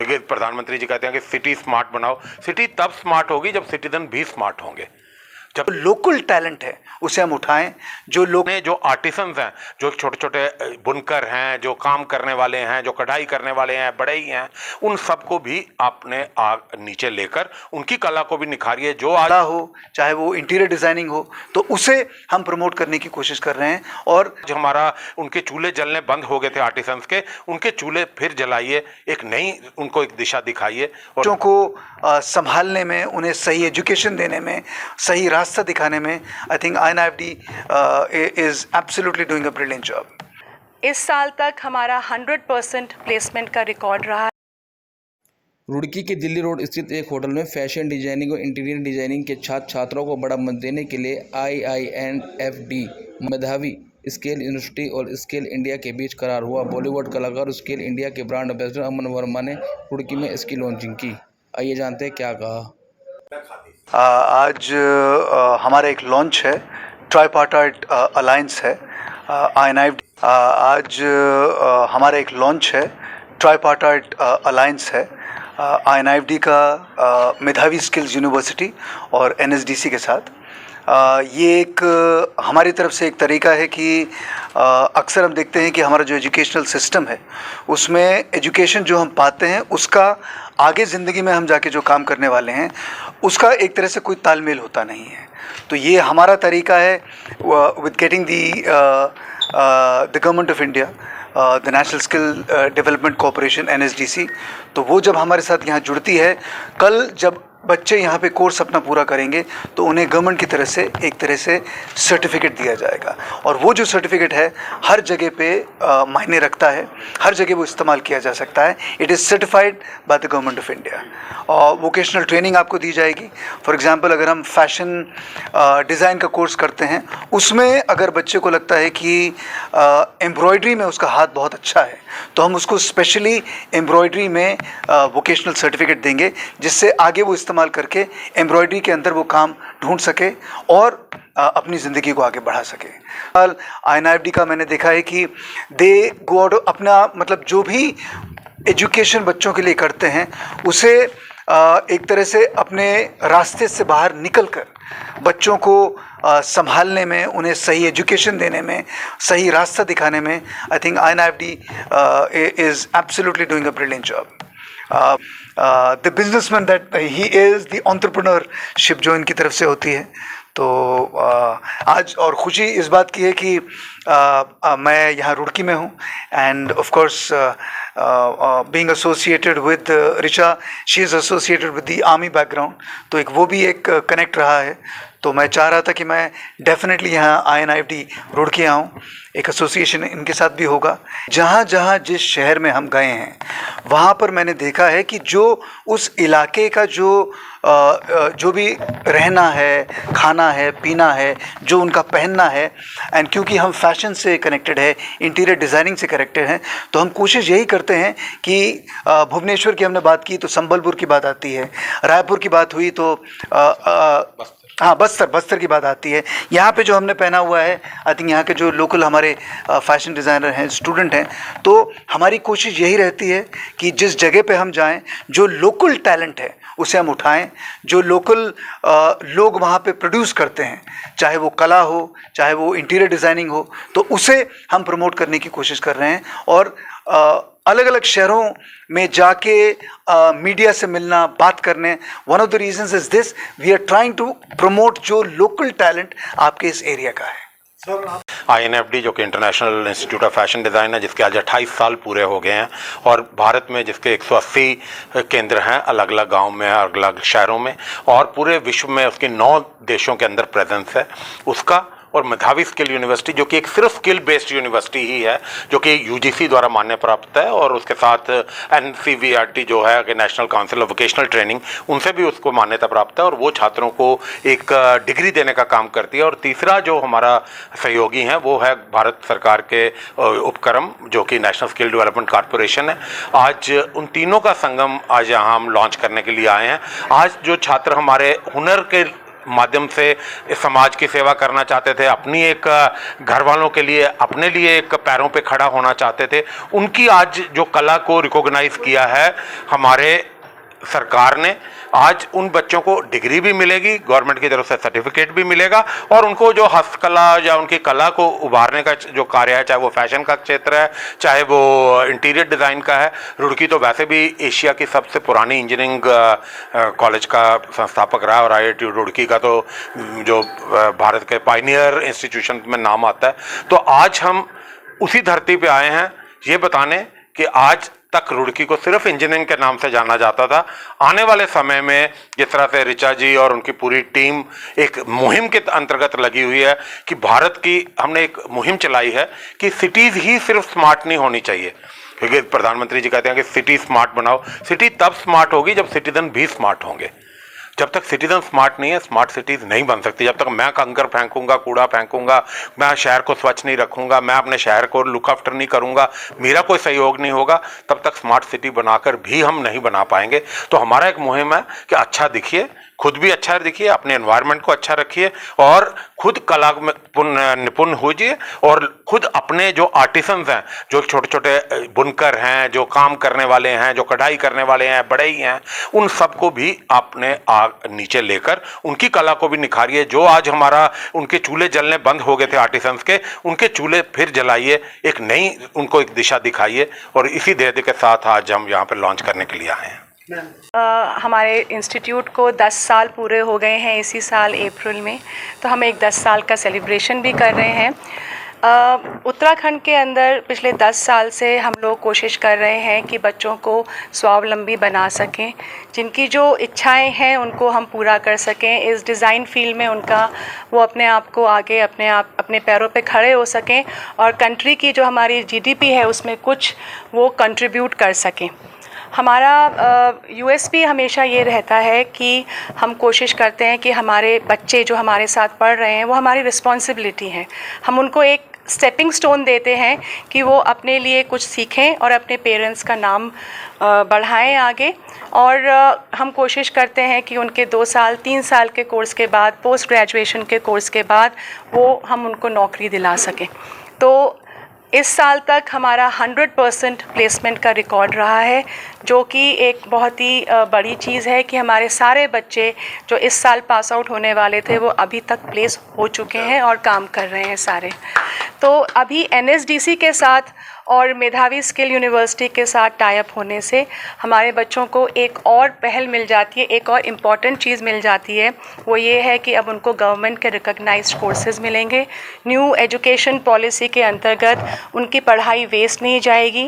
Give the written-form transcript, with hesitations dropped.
देखिए, प्रधानमंत्री जी कहते हैं कि सिटी स्मार्ट बनाओ। सिटी तब स्मार्ट होगी जब सिटीजन भी स्मार्ट होंगे। जब लोकल टैलेंट है उसे हम उठाएं, जो आर्टिसंस हैं, जो छोटे छोटे बुनकर हैं, जो काम करने वाले हैं, जो कढ़ाई करने वाले हैं, बढ़ई हैं, उन सबको भी आपने नीचे लेकर उनकी कला को भी निखारिए। जो आला हो, चाहे वो इंटीरियर डिजाइनिंग हो, तो उसे हम प्रमोट करने की कोशिश कर रहे हैं। और जो हमारा उनके चूल्हे जलने बंद हो गए थे आर्टिसंस के, उनके चूल्हे फिर जलाइए, एक नई उनको एक दिशा दिखाइए। बच्चों को संभालने में, उन्हें सही एजुकेशन देने में, सही रास्ता दिखाने में I think INFD is absolutely doing a brilliant job. इस साल तक हमारा 100% प्लेसमेंट का रिकॉर्ड रहा। रुड़की के दिल्ली रोड स्थित एक होटल में फैशन डिजाइनिंग और इंटीरियर डिजाइनिंग के छात्र छात्राओं को बढ़ावा देने के लिए IINFD मेधावी स्केल यूनिवर्सिटी और स्केल इंडिया के बीच करार हुआ। बॉलीवुड कलाकार स्केल इंडिया के ब्रांड एम्बेसडर अमन वर्मा ने रुड़की में इसकी लॉन्चिंग की। आइए जानते हैं क्या कहा। आज हमारा एक लॉन्च है, ट्राइपार्टाइट अलायंस है INFD। आज हमारा एक लॉन्च है, ट्राइपार्टाइट अलायंस है INFD का मेधावी स्किल्स यूनिवर्सिटी और NSDC के साथ। ये एक हमारी तरफ से एक तरीका है कि अक्सर हम देखते हैं कि हमारा जो एजुकेशनल सिस्टम है उसमें एजुकेशन जो हम पाते हैं उसका आगे ज़िंदगी में हम जाके जो काम करने वाले हैं उसका एक तरह से कोई तालमेल होता नहीं है। तो ये हमारा तरीका है with getting the government of India, the national skill development corporation NSDC। तो वो जब हमारे साथ यहाँ जुड़ती है, कल जब बच्चे यहाँ पे कोर्स अपना पूरा करेंगे तो उन्हें गवर्नमेंट की तरफ से एक तरह से सर्टिफिकेट दिया जाएगा, और वो जो सर्टिफिकेट है हर जगह पे मायने रखता है, हर जगह वो इस्तेमाल किया जा सकता है। It is certified by the government of India. और वोकेशनल ट्रेनिंग आपको दी जाएगी। फॉर एग्जांपल, अगर हम फैशन डिज़ाइन का कोर्स करते हैं, उसमें अगर बच्चे को लगता है कि एम्ब्रॉयडरी में उसका हाथ बहुत अच्छा है, तो हम उसको स्पेशली एम्ब्रॉयडरी में वोकेशनल सर्टिफिकेट देंगे, जिससे आगे वो इस्तेमाल करके एम्ब्रॉयडरी के अंदर वो काम ढूंढ सके और अपनी ज़िंदगी को आगे बढ़ा सके। INFD का मैंने देखा है कि दे गो आउट, अपना मतलब जो भी एजुकेशन बच्चों के लिए करते हैं उसे एक तरह से अपने रास्ते से बाहर निकलकर बच्चों को संभालने में, उन्हें सही एजुकेशन देने में, सही रास्ता दिखाने में I think INFD is absolutely doing a brilliant job. The businessman that he is, the entrepreneurship जो इनकी तरफ से होती है। तो आज और खुशी इस बात की है कि मैं यहाँ रुड़की में हूँ, end of course being associated with Richa, she is associated with the army background, तो एक वो भी एक कनेक्ट रहा है। तो मैं चाह रहा था कि मैं डेफिनेटली यहाँ INFD रुड़की आऊँ, एक एसोसिएशन इनके साथ भी होगा। जहाँ जहाँ जिस शहर में हम गए हैं वहाँ पर मैंने देखा है कि जो उस इलाके का जो भी रहना है, खाना है, पीना है, जो उनका पहनना है, एंड क्योंकि हम फैशन से कनेक्टेड है, इंटीरियर डिज़ाइनिंग से कनेक्टेड हैं, तो हम कोशिश यही करते हैं कि भुवनेश्वर की हमने बात की तो संबलपुर की बात आती है, रायपुर की बात हुई तो हाँ बस्तर की बात आती है। यहाँ पे जो हमने पहना हुआ है, आई थिंक यहाँ के जो लोकल हमारे फैशन डिज़ाइनर हैं, स्टूडेंट हैं, तो हमारी कोशिश यही रहती है कि जिस जगह पे हम जाएं, जो लोकल टैलेंट है उसे हम उठाएं, जो लोकल लोग वहाँ पे प्रोड्यूस करते हैं, चाहे वो कला हो, चाहे वो इंटीरियर डिज़ाइनिंग हो, तो उसे हम प्रमोट करने की कोशिश कर रहे हैं। और अलग अलग शहरों में जाके मीडिया से मिलना, बात करने, one of the reasons is this, we are trying to promote जो लोकल टैलेंट आपके इस एरिया का है। INFD जो कि international institute of fashion design है, जिसके आज 28 साल पूरे हो गए हैं, और भारत में जिसके 180 केंद्र हैं अलग अलग गाँव में, अलग अलग शहरों में, और पूरे विश्व में उसके 9 देशों के अंदर प्रेजेंस है उसका। और मेधावी स्किल यूनिवर्सिटी जो कि एक सिर्फ स्किल बेस्ड यूनिवर्सिटी ही है, जो कि UGC द्वारा मान्य प्राप्त है, और उसके साथ NCVRT जो है कि national council of vocational training, उनसे भी उसको मान्यता प्राप्त है, और वो छात्रों को एक डिग्री देने का काम करती है। और तीसरा जो हमारा सहयोगी हैं वो है भारत सरकार के उपक्रम जो कि नेशनल स्किल डेवलपमेंट कॉरपोरेशन है। आज उन तीनों का संगम आज यहाँ हम लॉन्च करने के लिए आए हैं। आज जो छात्र हमारे हुनर के माध्यम से इस समाज की सेवा करना चाहते थे, अपनी एक घर वालों के लिए, अपने लिए एक पैरों पे खड़ा होना चाहते थे, उनकी आज जो कला को रिकॉग्नाइज किया है हमारे सरकार ने, आज उन बच्चों को डिग्री भी मिलेगी, गवर्नमेंट की तरफ से सर्टिफिकेट भी मिलेगा और उनको जो हस्तकला या उनकी कला को उभारने का जो कार्य है, चाहे वो फैशन का क्षेत्र है, चाहे वो इंटीरियर डिज़ाइन का है। रुड़की तो वैसे भी एशिया की सबसे पुरानी इंजीनियरिंग कॉलेज का संस्थापक रहा और IIT रुड़की का तो जो भारत के पायनियर इंस्टीट्यूशन में नाम आता है। तो आज हम उसी धरती पे आए हैं ये बताने कि आज तक रुड़की को सिर्फ इंजीनियरिंग के नाम से जाना जाता था। आने वाले समय में जिस तरह से ऋचा जी और उनकी पूरी टीम एक मुहिम के अंतर्गत लगी हुई है कि भारत की हमने एक मुहिम चलाई है कि सिटीज़ ही सिर्फ स्मार्ट नहीं होनी चाहिए, क्योंकि प्रधानमंत्री जी कहते हैं कि सिटी स्मार्ट बनाओ। सिटी तब स्मार्ट होगी जब सिटीजन भी स्मार्ट होंगे। जब तक सिटीजन स्मार्ट नहीं है, स्मार्ट सिटीज़ नहीं बन सकती। जब तक मैं कंकर फेंकूंगा, कूड़ा फेंकूंगा, मैं शहर को स्वच्छ नहीं रखूंगा, मैं अपने शहर को लुक आफ्टर नहीं करूंगा, मेरा कोई सहयोग नहीं होगा, तब तक स्मार्ट सिटी बनाकर भी हम नहीं बना पाएंगे। तो हमारा एक मुहिम है कि अच्छा दिखिए, खुद भी अच्छा दिखिए, अपने एनवायरनमेंट को अच्छा रखिए और खुद कला में निपुण होइए और खुद अपने जो आर्टिसंस हैं, जो छोटे छोटे बुनकर हैं, जो काम करने वाले हैं, जो कढ़ाई करने वाले हैं, बढ़ई हैं, उन सबको भी अपने नीचे लेकर उनकी कला को भी निखारिए। जो आज हमारा उनके चूल्हे जलने बंद हो गए थे आर्टिसंस के, उनके चूल्हे फिर जलाइए, एक नई उनको एक दिशा दिखाइए। और इसी ध्येय के साथ आज हम यहाँ पर लॉन्च करने के लिए आए हैं। हमारे इंस्टीट्यूट को 10 साल पूरे हो गए हैं इसी साल अप्रैल में, तो हम एक 10 साल का सेलिब्रेशन भी कर रहे हैं। उत्तराखंड के अंदर पिछले 10 साल से हम लोग कोशिश कर रहे हैं कि बच्चों को स्वावलंबी बना सकें, जिनकी जो इच्छाएं हैं उनको हम पूरा कर सकें, इस डिज़ाइन फील्ड में उनका वो अपने आप को आगे अपने पैरों पे खड़े हो सकें और कंट्री की जो हमारी GDP है उसमें कुछ वो कंट्रीब्यूट कर सकें। हमारा USP हमेशा ये रहता है कि हम कोशिश करते हैं कि हमारे बच्चे जो हमारे साथ पढ़ रहे हैं वो हमारी रिस्पॉन्सिबिलिटी है। हम उनको एक स्टेपिंग स्टोन देते हैं कि वो अपने लिए कुछ सीखें और अपने पेरेंट्स का नाम बढ़ाएं आगे। और हम कोशिश करते हैं कि उनके 2 साल 3 साल के कोर्स के बाद, पोस्ट ग्रेजुएशन के कोर्स के बाद वो हम उनको नौकरी दिला सकें। तो इस साल तक हमारा 100% प्लेसमेंट का रिकॉर्ड रहा है, जो कि एक बहुत ही बड़ी चीज़ है कि हमारे सारे बच्चे जो इस साल पास आउट होने वाले थे वो अभी तक प्लेस हो चुके हैं और काम कर रहे हैं सारे। तो अभी NSDC के साथ और मेधावी स्किल यूनिवर्सिटी के साथ टाई अप होने से हमारे बच्चों को एक और पहल मिल जाती है, एक और इम्पॉर्टेंट चीज़ मिल जाती है। वो ये है कि अब उनको गवर्नमेंट के रिकॉग्नाइज्ड कोर्सेज़ मिलेंगे। न्यू एजुकेशन पॉलिसी के अंतर्गत उनकी पढ़ाई वेस्ट नहीं जाएगी।